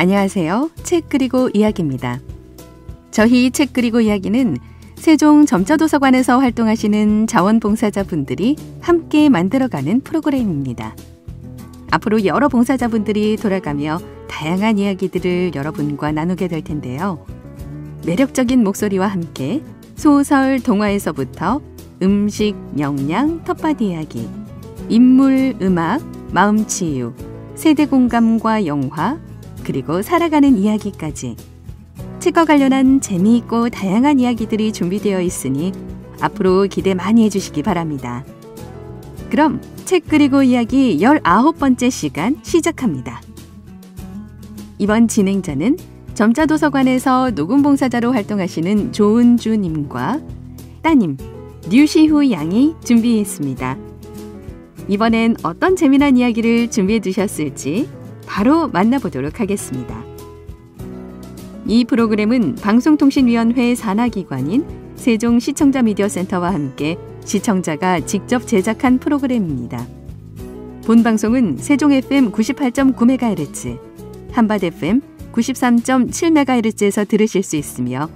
안녕하세요. 책 그리고 이야기입니다. 저희 책 그리고 이야기는 세종 점자도서관에서 활동하시는 자원봉사자분들이 함께 만들어가는 프로그램입니다. 앞으로 여러 봉사자분들이 돌아가며 다양한 이야기들을 여러분과 나누게 될 텐데요. 매력적인 목소리와 함께 소설, 동화에서부터 음식, 영양, 텃밭 이야기, 인물, 음악, 마음치유, 세대 공감과 영화, 그리고 살아가는 이야기까지 책과 관련한 재미있고 다양한 이야기들이 준비되어 있으니 앞으로 기대 많이 해주시기 바랍니다. 그럼 책 그리고 이야기 19번째 시간 시작합니다. 이번 진행자는 점자도서관에서 녹음봉사자로 활동하시는 조은주님과 따님 류시후 양이 준비했습니다. 이번엔 어떤 재미난 이야기를 준비해 두셨을지 바로 만나보도록 하겠습니다. 이 프로그램은 방송통신위원회 산하기관인 세종시청자미디어센터와 함께 시청자가 직접 제작한 프로그램입니다. 본 방송은 세종 FM 98.9MHz, 한밭 FM 93.7MHz에서 들으실 수 있으며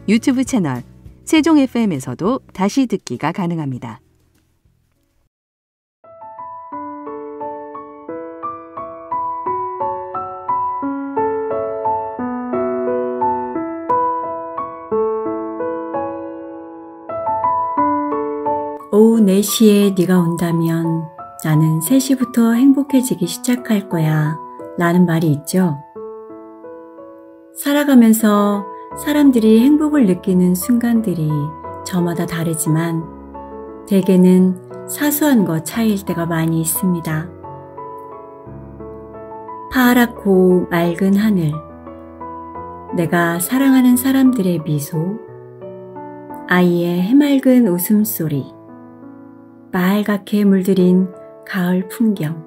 유튜브 채널 세종 FM에서도 다시 듣기가 가능합니다. 오후 4시에 네가 온다면 나는 3시부터 행복해지기 시작할 거야 라는 말이 있죠. 살아가면서 사람들이 행복을 느끼는 순간들이 저마다 다르지만 대개는 사소한 것 차이일 때가 많이 있습니다. 파랗고 맑은 하늘, 내가 사랑하는 사람들의 미소, 아이의 해맑은 웃음소리, 빨갛게 물들인 가을 풍경,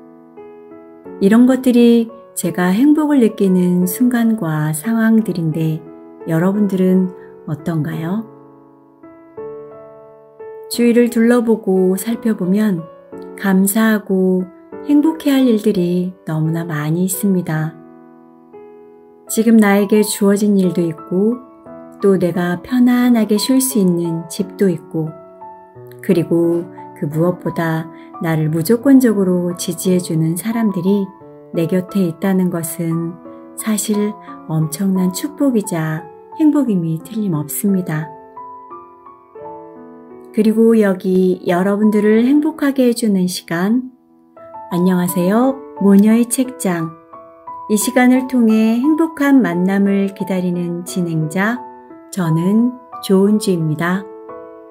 이런 것들이 제가 행복을 느끼는 순간과 상황들인데 여러분들은 어떤가요? 주위를 둘러보고 살펴보면 감사하고 행복해할 일들이 너무나 많이 있습니다. 지금 나에게 주어진 일도 있고 또 내가 편안하게 쉴 수 있는 집도 있고 그리고 그 무엇보다 나를 무조건적으로 지지해주는 사람들이 내 곁에 있다는 것은 사실 엄청난 축복이자 행복임이 틀림없습니다. 그리고 여기 여러분들을 행복하게 해주는 시간, 안녕하세요. 모녀의 책장. 이 시간을 통해 행복한 만남을 기다리는 진행자, 저는 조은주입니다.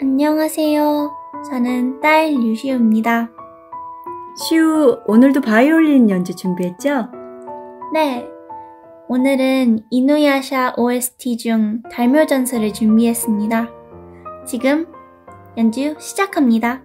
안녕하세요. 저는 딸 류시우입니다. 시우, 오늘도 바이올린 연주 준비했죠? 네, 오늘은 이누야샤 OST 중 달묘전설을 준비했습니다. 지금 연주 시작합니다.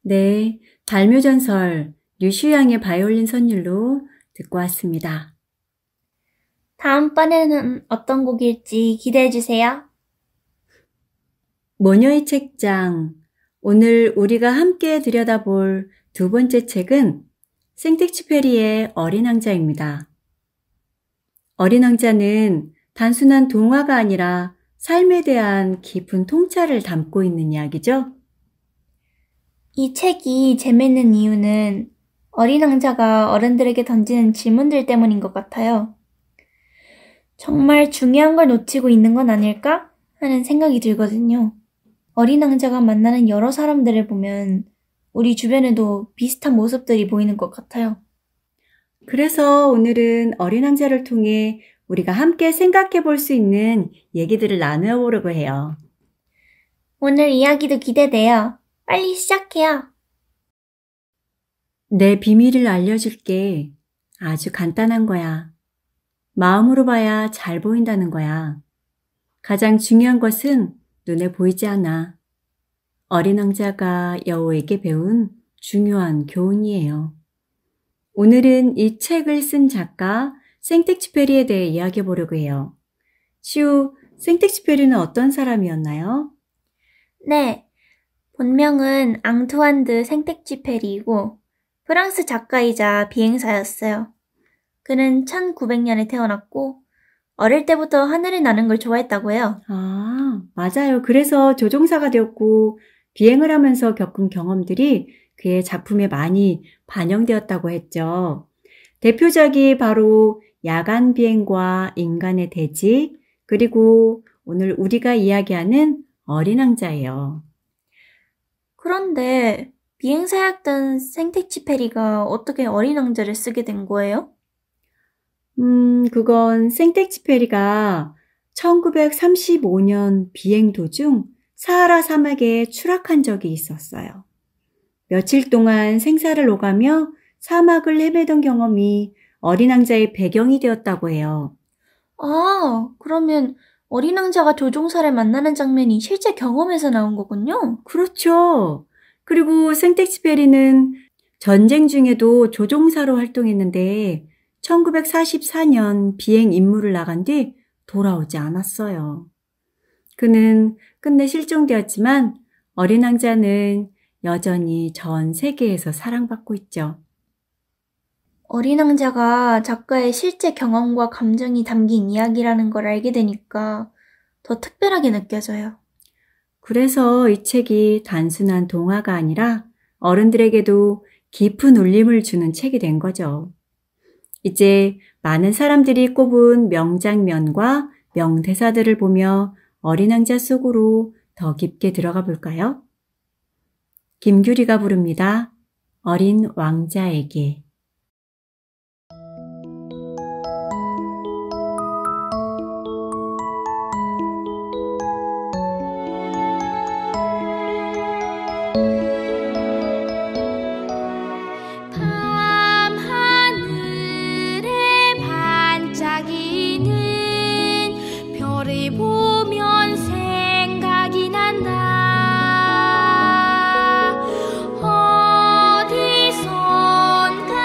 네, 달묘전설 류슈양의 바이올린 선율로 듣고 왔습니다. 다음번에는 어떤 곡일지 기대해주세요. 모녀의 책장. 오늘 우리가 함께 들여다볼 두 번째 책은 생텍쥐페리의 어린 왕자입니다. 어린 왕자는 단순한 동화가 아니라 삶에 대한 깊은 통찰을 담고 있는 이야기죠. 이 책이 재밌는 이유는 어린 왕자가 어른들에게 던지는 질문들 때문인 것 같아요. 정말 중요한 걸 놓치고 있는 건 아닐까 하는 생각이 들거든요. 어린 왕자가 만나는 여러 사람들을 보면 우리 주변에도 비슷한 모습들이 보이는 것 같아요. 그래서 오늘은 어린 왕자를 통해 우리가 함께 생각해 볼 수 있는 얘기들을 나누어 보려고 해요. 오늘 이야기도 기대돼요. 빨리 시작해요. 내 비밀을 알려줄게. 아주 간단한 거야. 마음으로 봐야 잘 보인다는 거야. 가장 중요한 것은 눈에 보이지 않아. 어린 왕자가 여우에게 배운 중요한 교훈이에요. 오늘은 이 책을 쓴 작가 생텍쥐페리에 대해 이야기해 보려고 해요. 시우, 생텍쥐페리는 어떤 사람이었나요? 네, 본명은 앙투안 드 생텍쥐페리이고 프랑스 작가이자 비행사였어요. 그는 1900년에 태어났고 어릴 때부터 하늘을 나는 걸 좋아했다고 해요. 아, 맞아요. 그래서 조종사가 되었고 비행을 하면서 겪은 경험들이 그의 작품에 많이 반영되었다고 했죠. 대표작이 바로 야간 비행과 인간의 대지, 그리고 오늘 우리가 이야기하는 어린 왕자예요. 그런데 비행사였던 생텍쥐페리가 어떻게 어린 왕자를 쓰게 된 거예요? 그건 생텍쥐페리가 1935년 비행 도중 사하라 사막에 추락한 적이 있었어요. 며칠 동안 생사를 오가며 사막을 헤매던 경험이 어린 왕자의 배경이 되었다고 해요. 아, 그러면 어린 왕자가 조종사를 만나는 장면이 실제 경험에서 나온 거군요? 그렇죠. 그리고 생텍쥐페리는 전쟁 중에도 조종사로 활동했는데 1944년 비행 임무를 나간 뒤 돌아오지 않았어요. 그는 끝내 실종되었지만 어린 왕자는 여전히 전 세계에서 사랑받고 있죠. 어린 왕자가 작가의 실제 경험과 감정이 담긴 이야기라는 걸 알게 되니까 더 특별하게 느껴져요. 그래서 이 책이 단순한 동화가 아니라 어른들에게도 깊은 울림을 주는 책이 된 거죠. 이제 많은 사람들이 꼽은 명장면과 명대사들을 보며 어린 왕자 속으로 더 깊게 들어가 볼까요? 김규리가 부릅니다. 어린 왕자에게. 밤하늘에 반짝이는 별을 보면 생각이 난다. 어디선가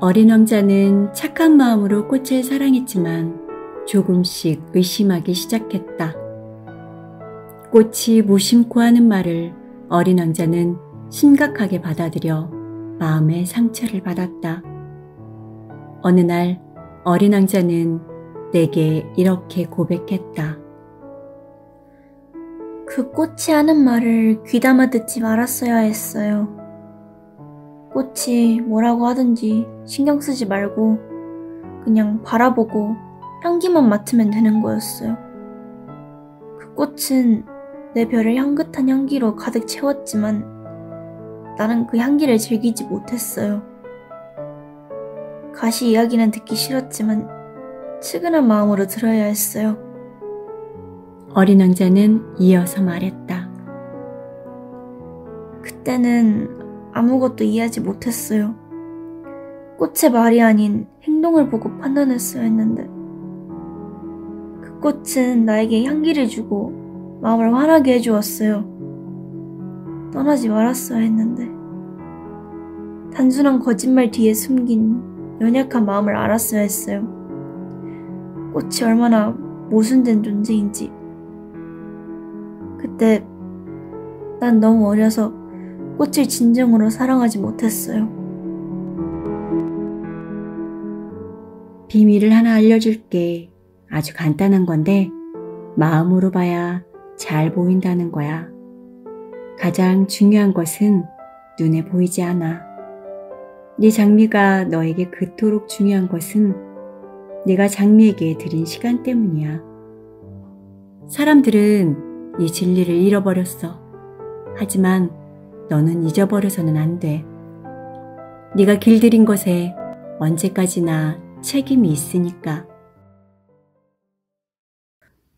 어린 왕자는 착한 마음으로 꽃을 사랑했지만 조금씩 의심하기 시작했다. 꽃이 무심코 하는 말을 어린 왕자는 심각하게 받아들여 마음의 상처를 받았다. 어느 날 어린 왕자는 내게 이렇게 고백했다. 그 꽃이 하는 말을 귀담아 듣지 말았어야 했어요. 꽃이 뭐라고 하든지 신경 쓰지 말고 그냥 바라보고 향기만 맡으면 되는 거였어요. 그 꽃은 내 별을 향긋한 향기로 가득 채웠지만 나는 그 향기를 즐기지 못했어요. 가시 이야기는 듣기 싫었지만 측은한 마음으로 들어야 했어요. 어린 왕자는 이어서 말했다. 그때는 아무것도 이해하지 못했어요. 꽃의 말이 아닌 행동을 보고 판단했어야 했는데 그 꽃은 나에게 향기를 주고 마음을 환하게 해주었어요. 떠나지 말았어야 했는데 단순한 거짓말 뒤에 숨긴 연약한 마음을 알았어야 했어요. 꽃이 얼마나 모순된 존재인지. 그때 난 너무 어려서 꽃을 진정으로 사랑하지 못했어요. 비밀을 하나 알려줄게. 아주 간단한 건데 마음으로 봐야 잘 보인다는 거야. 가장 중요한 것은 눈에 보이지 않아. 네 장미가 너에게 그토록 중요한 것은 네가 장미에게 들인 시간 때문이야. 사람들은 이 진리를 잃어버렸어. 하지만 너는 잊어버려서는 안 돼. 네가 길들인 것에 언제까지나 책임이 있으니까.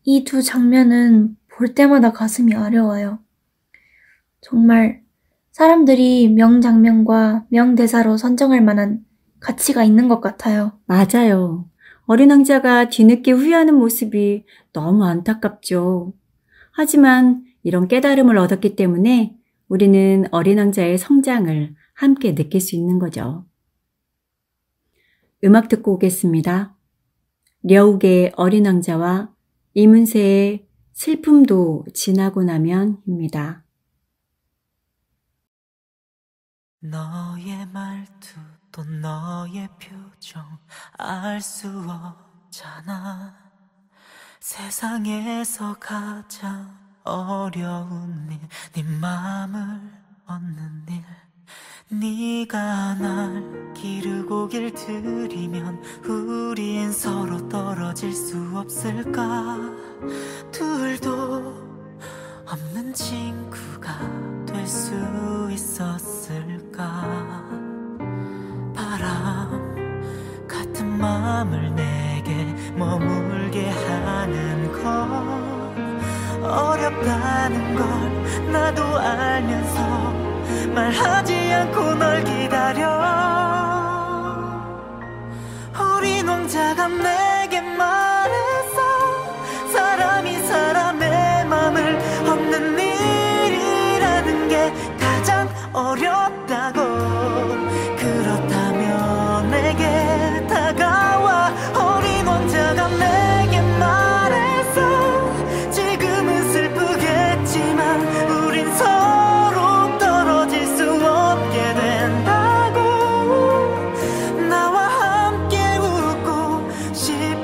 이 두 장면은 볼 때마다 가슴이 아려와요. 정말 사람들이 명장면과 명대사로 선정할 만한 가치가 있는 것 같아요. 맞아요. 어린 왕자가 뒤늦게 후회하는 모습이 너무 안타깝죠. 하지만 이런 깨달음을 얻었기 때문에 우리는 어린 왕자의 성장을 함께 느낄 수 있는 거죠. 음악 듣고 오겠습니다. 려욱의 어린 왕자와 이문세의 슬픔도 지나고 나면입니다. 너의 말투 또 너의 표정 알 수 없잖아. 세상에서 가장 어려운 일, 네 맘을 얻는 일. 네가 날 기르고 길들이면 우린 서로 떨어질 수 없을까. 둘도 없는 친구가 될 수 있었을까. 바람 같은 마음을 내게 머물게 하는 건 어렵다는 걸 나도 알면서 말하지 않고 널 기다려. 어린 왕자가 내게 말했어. 사람이 사람의 맘을 얻는 일이라는 게 가장 어렵다고. 그렇다면 내게 다가와. 어린 왕자가 내게 말했어. 지금은 슬프겠지만 우린 서로 떨어질 수 없게 된다고. 나와 함께 웃고 싶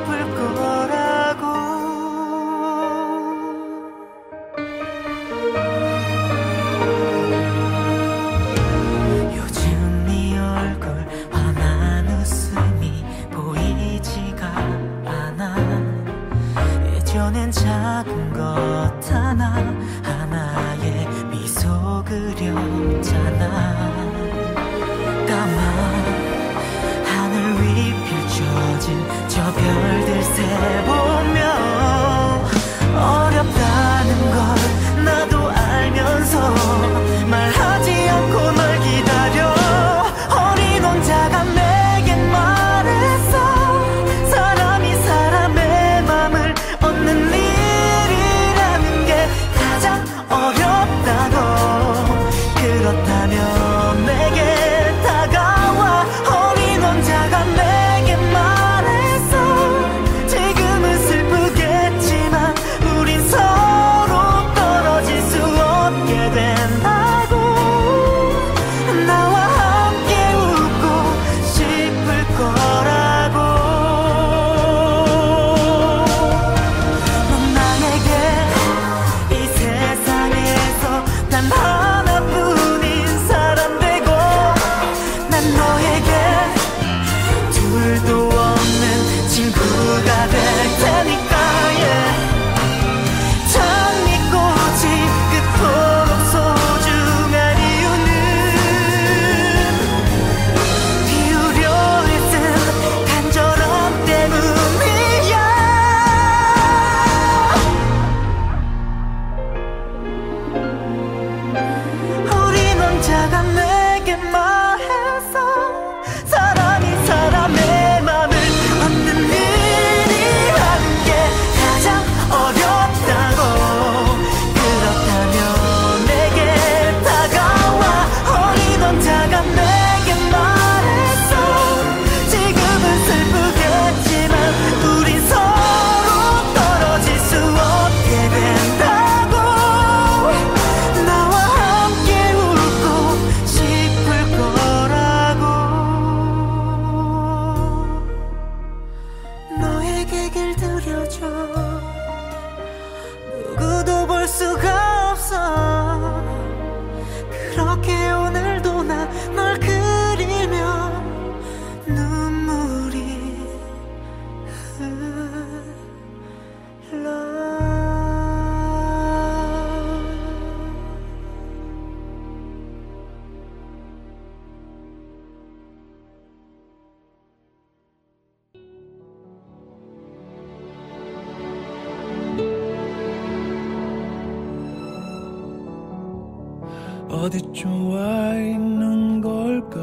어디쯤 와 있는 걸까?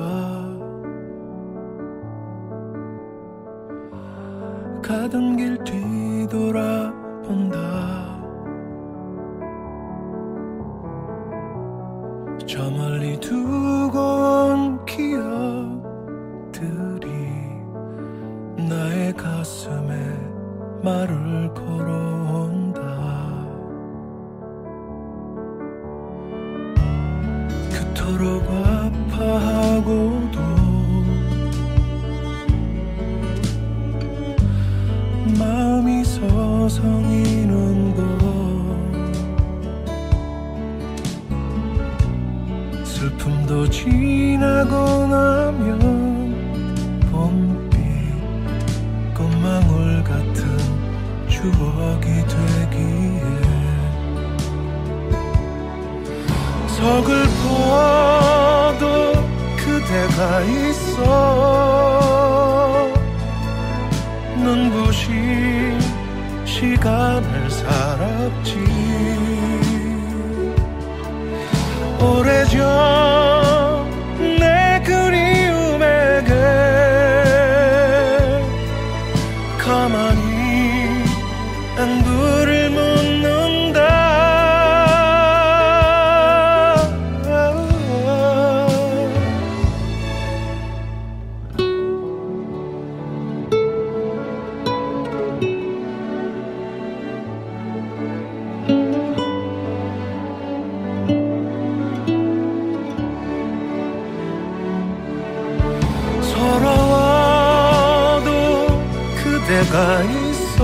가던 길 뒤돌아본다. 저 멀리 두고 온 기억들이 나의 가슴에 말을 걸어온다. 그토록 아파하고도 마음이 서성이는 것, 슬픔도 지나고 나면 봄빛 꽃망울 같은 추억이 되기에 서글퍼도 그대가 있어 눈부신 시간을 살았지. 오래전 내 그리움에게 가만히 안부를 묻는다. 서러워도 그대가 있어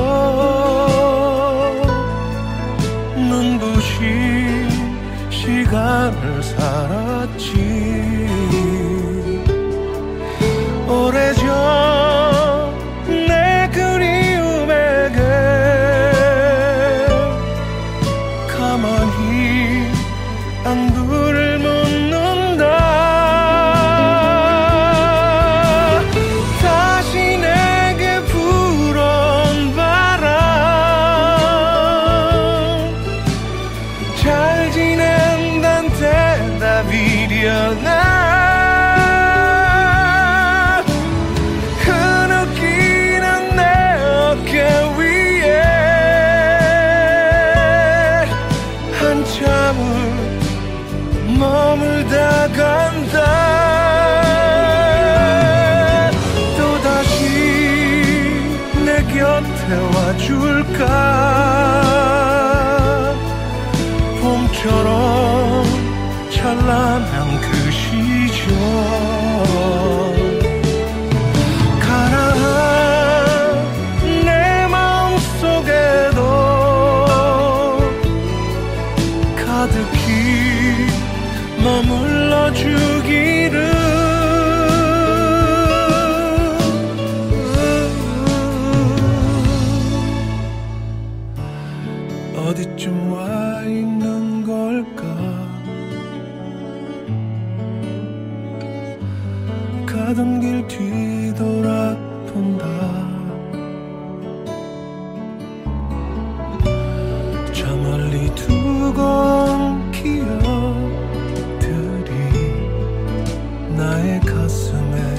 눈부신 시간을 살았지. 오래전 내 그리움에게 가만히 안부를 묻는다. 다시 내게 불어온 바람 잘 지낸단 대답이려나. 흐느끼는 내 어깨 위에 한참을 머물다 간다. 또다시 내 곁에 와줄까. 봄처럼 찬란한 그 시절 가난한 내 마음속에도 가득히 머물러 주기를. 어디쯤 와 있는 걸까? 가던 길 뒤돌아본다. 저 멀리 두고 온 기억들이 나의 가슴에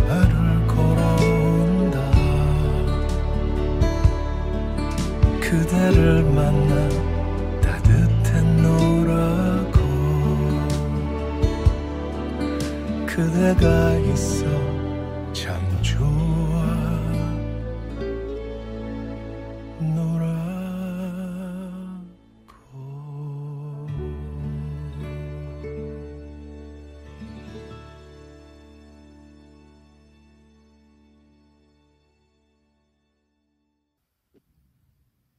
말을 걸어온다. 그대를 만나 따뜻했노라고. 그대가 있어 참 좋아 노라고.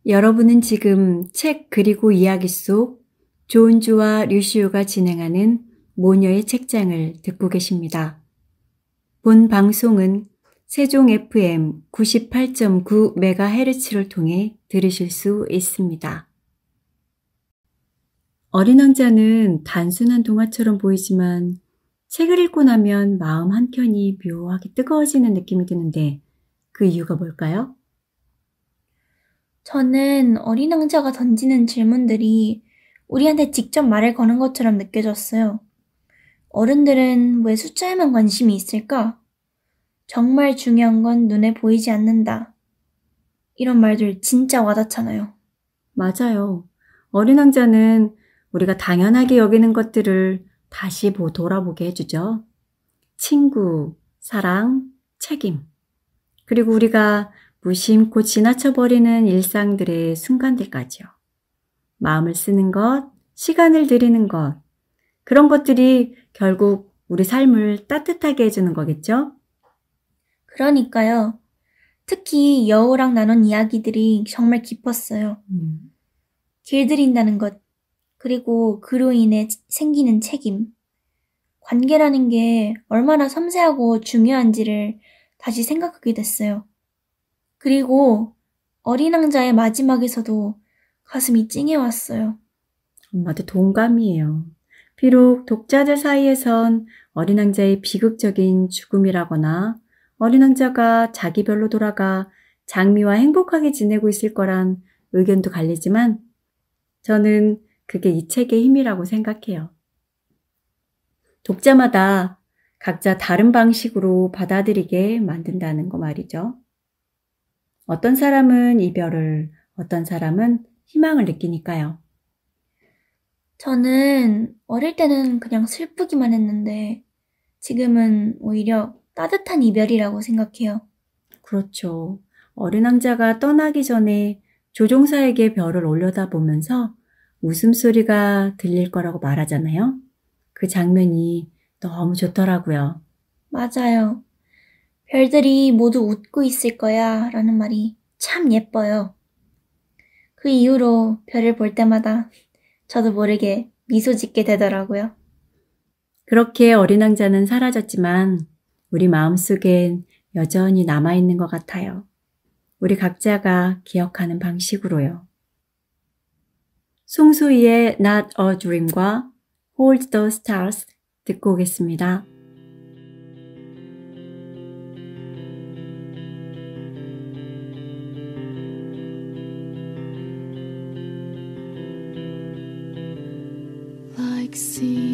여러분은 지금 책 그리고 이야기 속 조은주와 류시우가 진행하는 모녀의 책장을 듣고 계십니다. 본 방송은 세종 FM 98.9MHz를 통해 들으실 수 있습니다. 어린 왕자는 단순한 동화처럼 보이지만 책을 읽고 나면 마음 한켠이 묘하게 뜨거워지는 느낌이 드는데 그 이유가 뭘까요? 저는 어린 왕자가 던지는 질문들이 우리한테 직접 말을 거는 것처럼 느껴졌어요. 어른들은 왜 숫자에만 관심이 있을까? 정말 중요한 건 눈에 보이지 않는다. 이런 말들 진짜 와닿잖아요. 맞아요. 어린 왕자는 우리가 당연하게 여기는 것들을 다시 돌아보게 해주죠. 친구, 사랑, 책임. 그리고 우리가 무심코 지나쳐버리는 일상들의 순간들까지요. 마음을 쓰는 것, 시간을 들이는 것. 그런 것들이 결국 우리 삶을 따뜻하게 해주는 거겠죠? 그러니까요. 특히 여우랑 나눈 이야기들이 정말 깊었어요. 길들인다는 것, 그리고 그로 인해 생기는 책임. 관계라는 게 얼마나 섬세하고 중요한지를 다시 생각하게 됐어요. 그리고 어린 왕자의 마지막에서도 가슴이 찡해왔어요. 엄마도 동감이에요. 비록 독자들 사이에선 어린 왕자의 비극적인 죽음이라거나 어린 왕자가 자기 별로 돌아가 장미와 행복하게 지내고 있을 거란 의견도 갈리지만 저는 그게 이 책의 힘이라고 생각해요. 독자마다 각자 다른 방식으로 받아들이게 만든다는 거 말이죠. 어떤 사람은 이별을, 어떤 사람은 희망을 느끼니까요. 저는 어릴 때는 그냥 슬프기만 했는데 지금은 오히려 따뜻한 이별이라고 생각해요. 그렇죠. 어린 왕자가 떠나기 전에 조종사에게 별을 올려다보면서 웃음소리가 들릴 거라고 말하잖아요. 그 장면이 너무 좋더라고요. 맞아요. 별들이 모두 웃고 있을 거야 라는 말이 참 예뻐요. 그 이후로 별을 볼 때마다 저도 모르게 미소 짓게 되더라고요. 그렇게 어린 왕자는 사라졌지만 우리 마음속엔 여전히 남아있는 것 같아요. 우리 각자가 기억하는 방식으로요. 송소희의 Not a Dream과 Hold the Stars 듣고 오겠습니다. Like sea,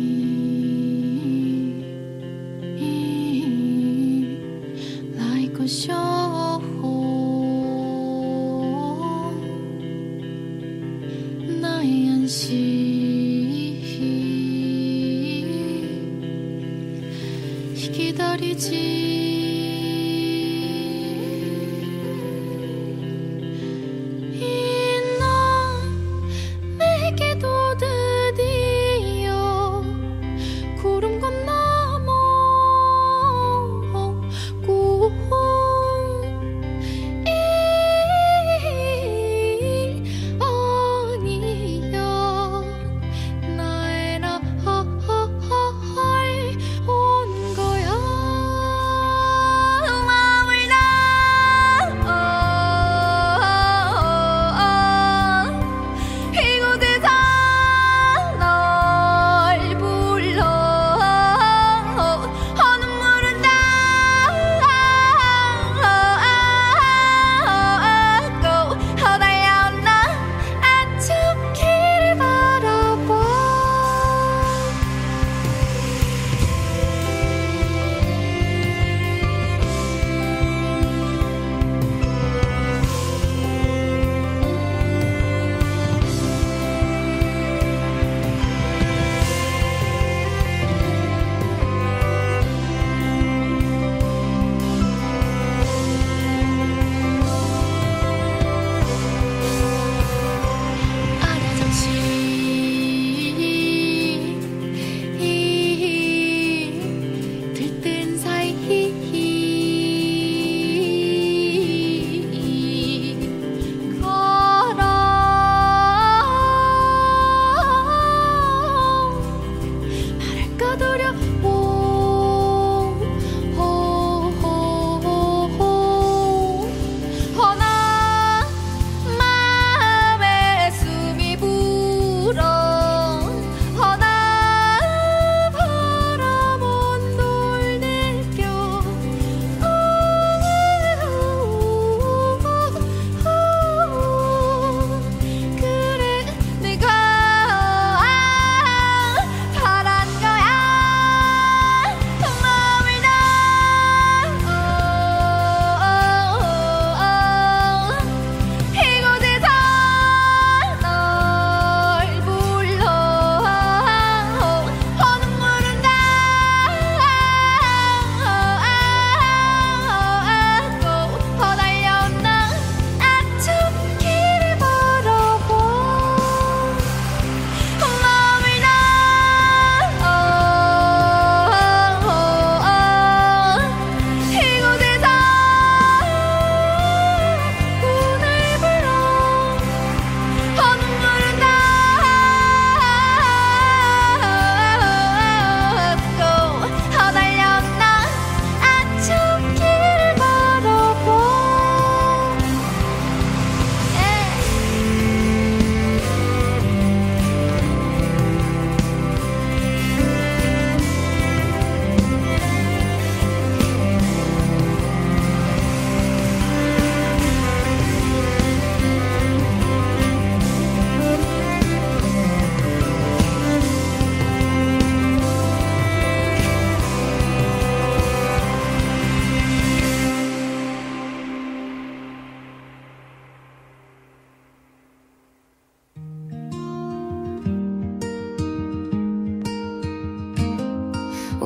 like a shore, 나의 안식 기다리지.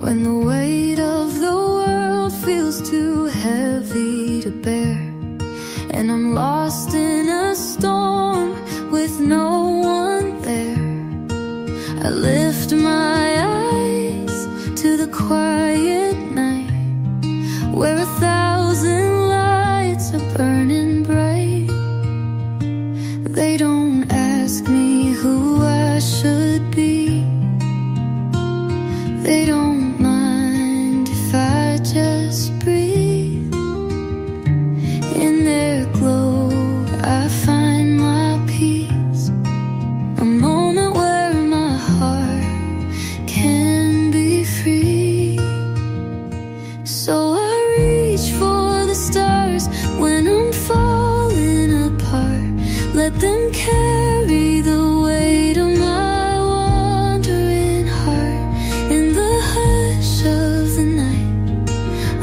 when the weight of the world feels too heavy to bear, and I'm lost in a storm with no one there. I lift my eyes to the quiet night, where 1,000 lights are burning bright. They don't ask me who I should be. They don't mind if I just breathe. In their glow I find my peace, a moment where my heart can be free. So I reach for the stars when I'm falling apart. Let them carry the weight of my wandering heart. In the hush of the night,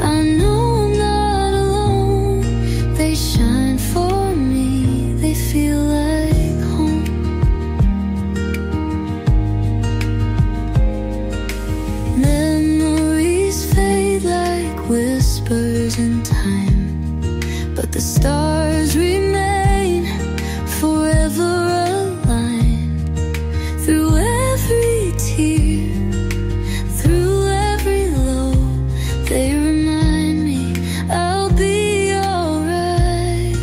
I know I'm not alone. They shine for me, they feel like home. Memories fade like whispers in time, but the stars remain forever aligned. Through every tear, through every low, they remind me I'll be alright.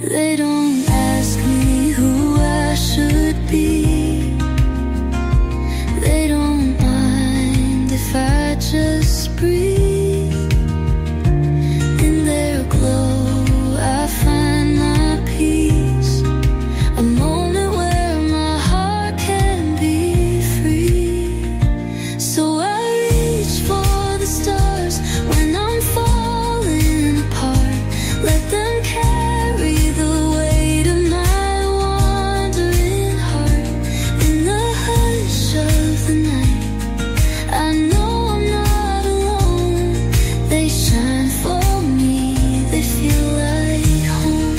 They don't ask me who I should be. They don't mind if I just breathe. In their glow I find my peace, a moment where my heart can be free. So I reach for the stars when I'm falling apart. Let them carry the weight of my wandering heart. In the hush of the night, I know I'm not alone. They shine for me, they feel like home.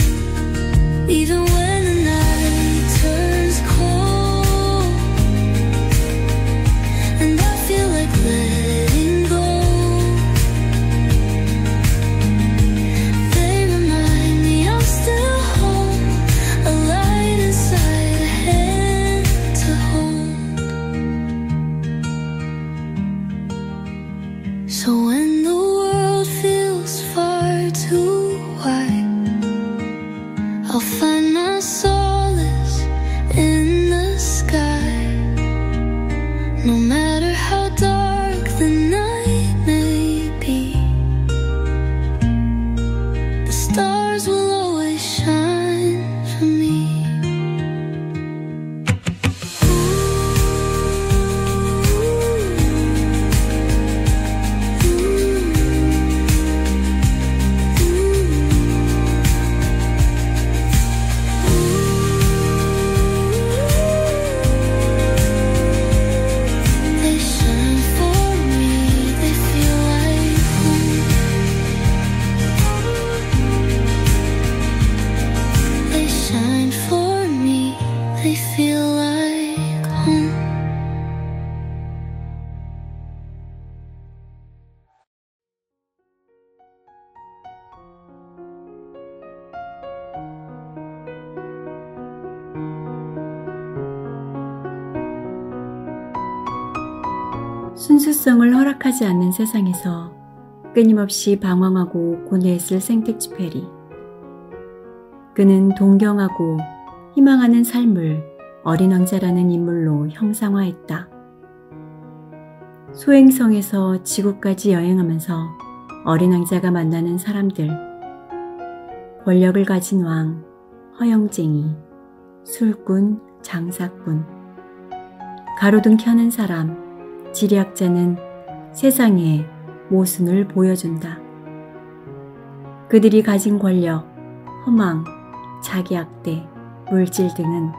Even when the night turns cold and I feel like letting go, they remind me I'm still home, a light inside, a hand to hold. So when the world feels far too wide, I'll find my solace in the sky. No matter how dark the night may be, the stars will always shine for me. They shine for me, they feel like home. They shine for me, they feel like home. 순수성을 허락하지 않는 세상에서 끊임없이 방황하고 고뇌했을 생텍쥐페리. 그는 동경하고 희망하는 삶을 어린 왕자라는 인물로 형상화했다. 소행성에서 지구까지 여행하면서 어린 왕자가 만나는 사람들, 권력을 가진 왕, 허영쟁이, 술꾼, 장사꾼, 가로등 켜는 사람, 지리학자는 세상에 모순을 보여준다. 그들이 가진 권력, 허망, 자기학대, 물질 등은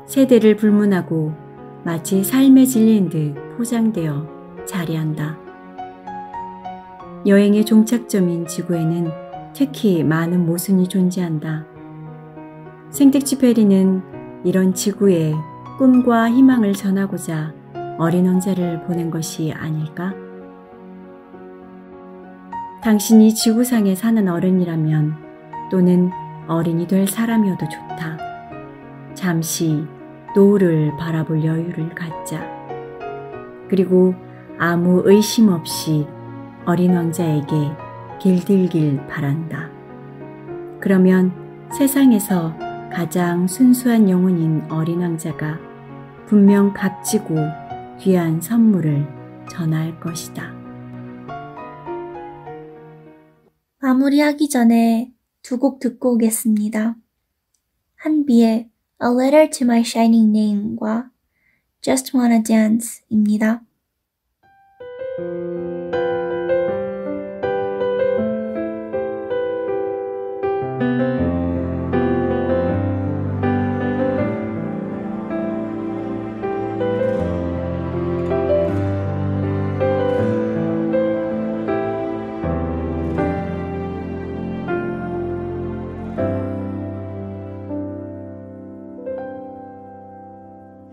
세대를 불문하고 마치 삶의 진리인 듯 포장되어 자리한다. 여행의 종착점인 지구에는 특히 많은 모순이 존재한다. 생텍쥐페리는 이런 지구에 꿈과 희망을 전하고자 어린 왕자를 보낸 것이 아닐까? 당신이 지구상에 사는 어른이라면 또는 어린이 될 사람이어도 좋다. 잠시 노을을 바라볼 여유를 갖자. 그리고 아무 의심 없이 어린 왕자에게 길들길 바란다. 그러면 세상에서 가장 순수한 영혼인 어린 왕자가 분명 값지고 귀한 선물을 전할 것이다. 마무리하기 전에 두 곡 듣고 오겠습니다. 한비의 A Letter to My Shining Name과 Just Wanna Dance입니다.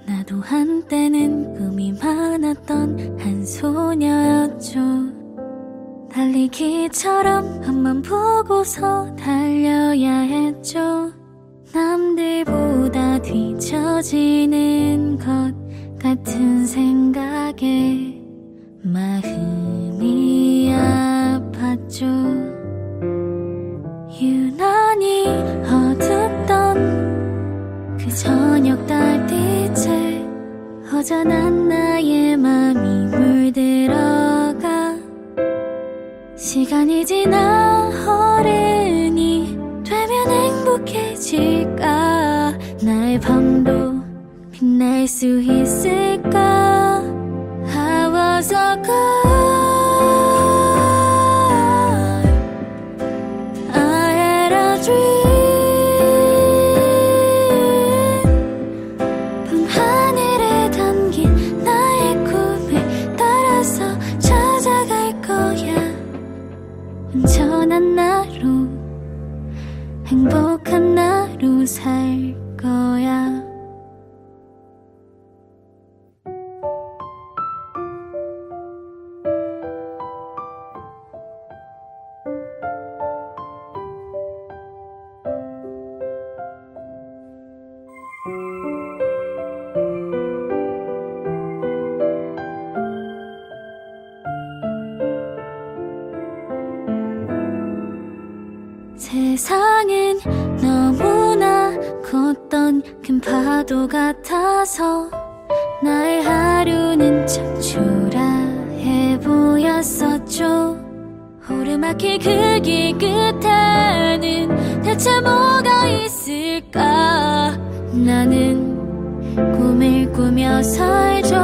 나도 한때는 꿈이 많았던 한 소녀였죠. 달리기처럼 앞만 보고서 달려야 했죠. 남들보다 뒤처지는 것 같은 생각에 마음이 아팠죠. 유난히 어둡던 그 저녁 달빛에 허전한 나의 맘이 물들어가 시간이 지나 어른이 되면 행복해질까? 나의 밤도 빛날 수 있을까? I was a girl, I had a dream. 밤하늘에 담긴 나의 꿈을 따라서 찾아갈 거야. 온전한 나로 행복한 나로 살 거야. 세상은 너무나 컸던 큰 파도 같아서 나의 하루는 참 초라해 보였었죠. 오르막길 그 길 끝에는 대체 뭐가 있을까? 나는 꿈을 꾸며 살죠.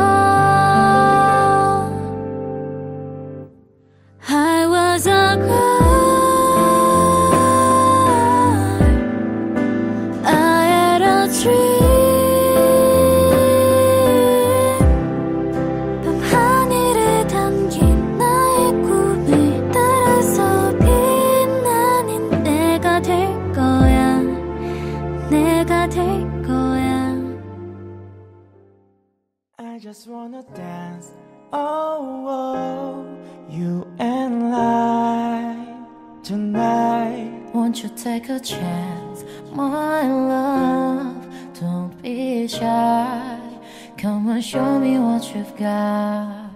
I was a girl, 밤하늘에 담긴 나의 꿈을 따라서 빛나는 내가 될 거야. 내가 될 거야. I just wanna dance, oh, oh, you and I tonight. Won't you take a chance, my love? Don't be shy. Come and show me what you've got.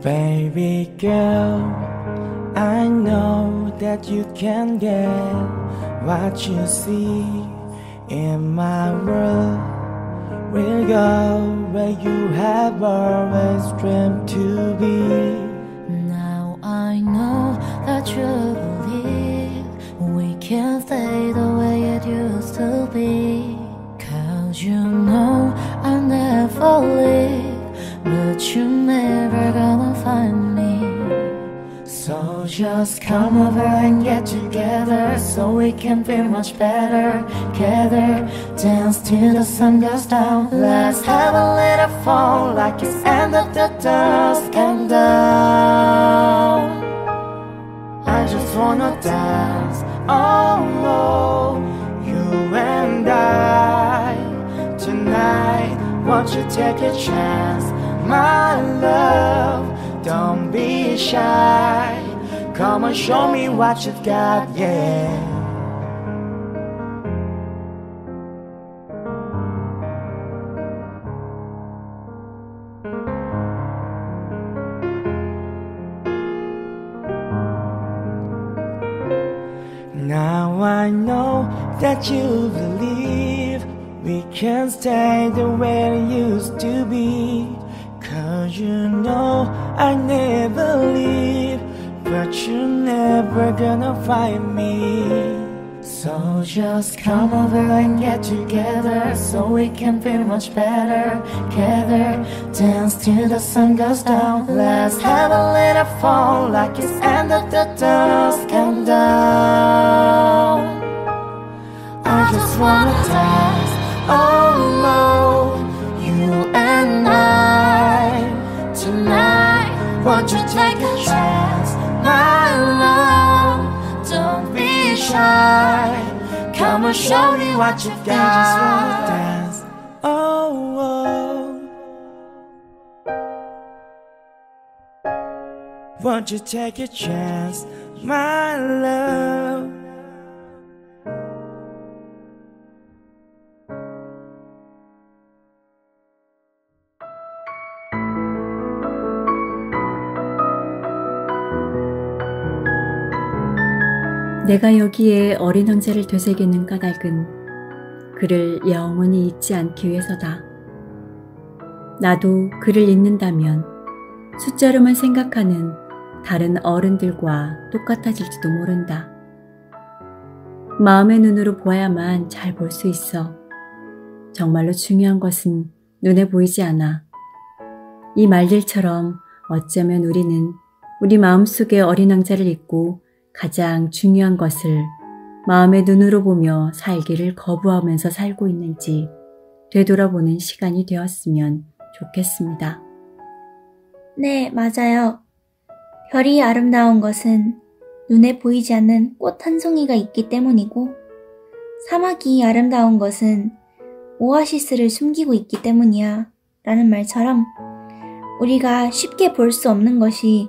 Baby girl, I know that you can get what you see in my world. We'll go where you have always dreamed to be. Now I know that you believe we can stay the way it used to be. 'Cause you know I'll never leave, but you're never gonna find me. So Just come over and get together so we can feel much better. Together, dance till the sun goes down. Let's have a little fun like it's end of the dusk and dawn. I just wanna dance, oh, you and I. Tonight, won't you take a chance, my love, don't be shy. Come on, show me what you've got, yeah. Now I know that you believe we can stay the way it used to be. 'Cause you know I never leave, but you're never gonna find me. So just come over and get together, so we can feel much better. Together, dance till the sun goes down. Let's have a little fun like it's end of the dusk and dawn. I just wanna dance, oh, you and I. Tonight, won't you take a chance, my love, don't be shy. Come on, show me what you've got. I just wanna dance, oh. Won't you take a chance, my love. 내가 여기에 어린 황제를 되새기는 까닭은 그를 영원히 잊지 않기 위해서다. 나도 그를 잊는다면 숫자로만 생각하는 다른 어른들과 똑같아질지도 모른다. 마음의 눈으로 보아야만 잘 볼 수 있어. 정말로 중요한 것은 눈에 보이지 않아. 이 말들처럼 어쩌면 우리는 우리 마음속의 어린 왕자를 잊고 가장 중요한 것을 마음의 눈으로 보며 살기를 거부하면서 살고 있는지 되돌아보는 시간이 되었으면 좋겠습니다. 네, 맞아요. 별이 아름다운 것은 눈에 보이지 않는 꽃 한 송이가 있기 때문이고, 사막이 아름다운 것은 오아시스를 숨기고 있기 때문이야 라는 말처럼 우리가 쉽게 볼 수 없는 것이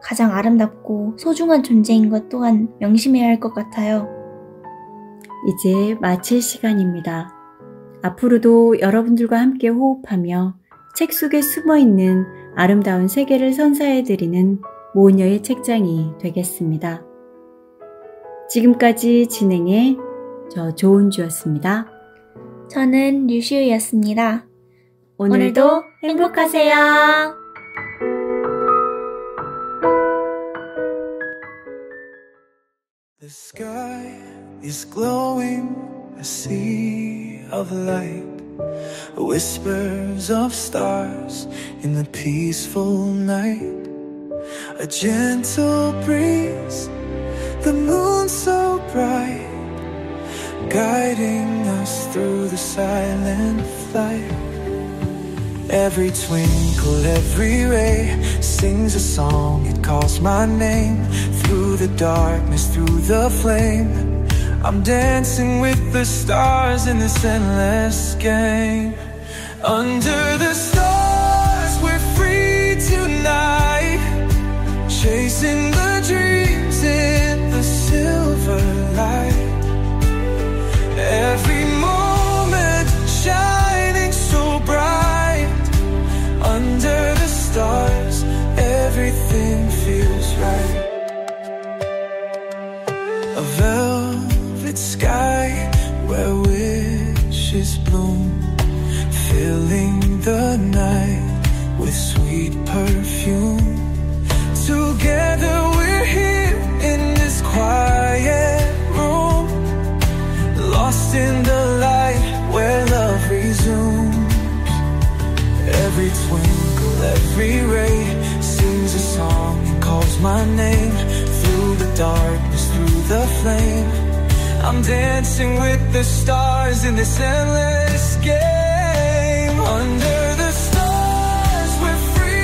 가장 아름답고 소중한 존재인 것 또한 명심해야 할 것 같아요. 이제 마칠 시간입니다. 앞으로도 여러분들과 함께 호흡하며 책 속에 숨어있는 아름다운 세계를 선사해드리는 모녀의 책장이 되겠습니다. 지금까지 진행의 저 조은주였습니다. 저는 류시우였습니다. 오늘도 행복하세요. The sky is glowing, a sea of light, whispers of stars in the peaceful night, a gentle breeze, the moon so bright, guiding us through the silent flight. Every twinkle, every ray sings a song, it calls my name. Through the darkness, through the flame, I'm dancing with the stars in this endless game. Under the stars, we're free tonight, chasing the dreams in the silver light. Every moment shining so bright. Under the stars, everything feels right. A velvet sky where wishes bloom, filling the night with sweet perfume. Together we're here in this quiet room, lost in the light where love resumes. Every twinkle, every ray sings a song and calls my name. Through the darkness, through the flame, I'm dancing with the stars in this endless game. Under the stars, we're free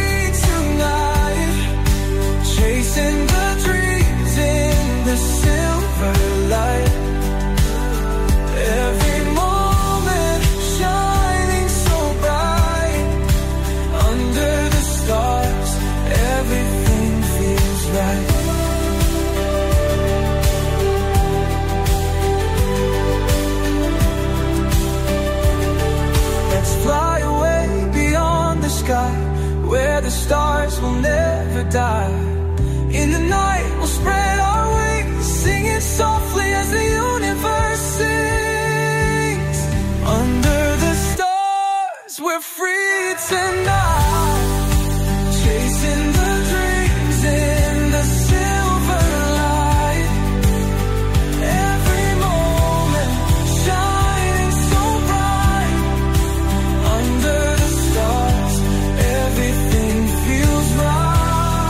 sky, where the stars will never die. In the night we'll spread our wings, singing softly as the universe sings. Under the stars we're free tonight, chasing the dreams in the silver light. Every moment shining so bright. Under the stars everything feels right.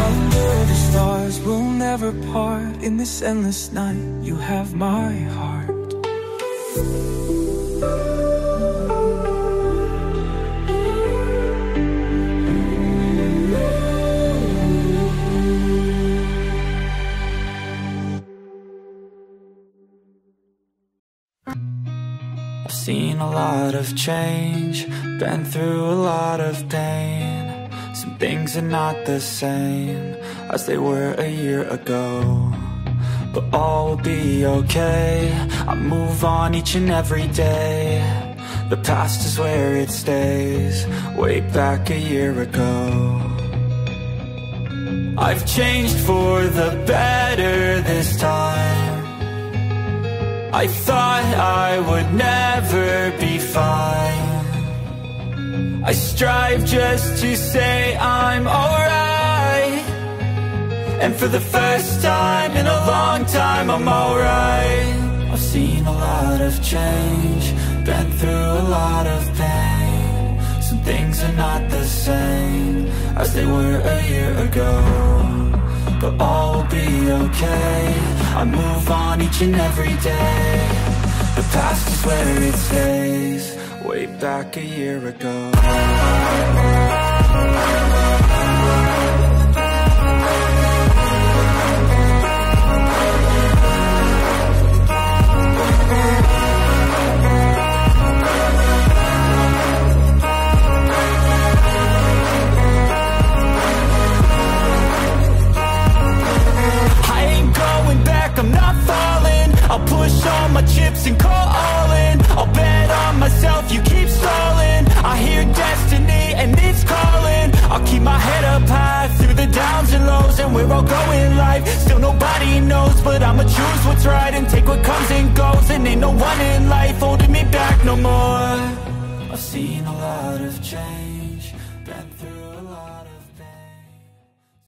Under the stars we'll never part. In this endless night you have my heart. I've seen a lot of change, been through a lot of pain. Some things are not the same as they were a year ago, but all will be okay. I move on each and every day. The past is where it stays, way back a year ago. I've changed for the better this time. I thought I would never be fine. I strive just to say I'm alright, and for the first time in a long time I'm alright. I've seen a lot of change, been through a lot of pain. Some things are not the same as they were a year ago, but all will be okay. I move on each and every day. The past is where it stays, way back a year ago. I'm not falling, I'll push all my chips and call all in. I'll bet on myself, you keep stalling. I hear destiny and it's calling. I'll keep my head up high through the downs and lows, and where I'll go in life still nobody knows, but I'ma choose what's right and take what comes and goes. And ain't no one in life holding me back no more. I've seen a lot of change, been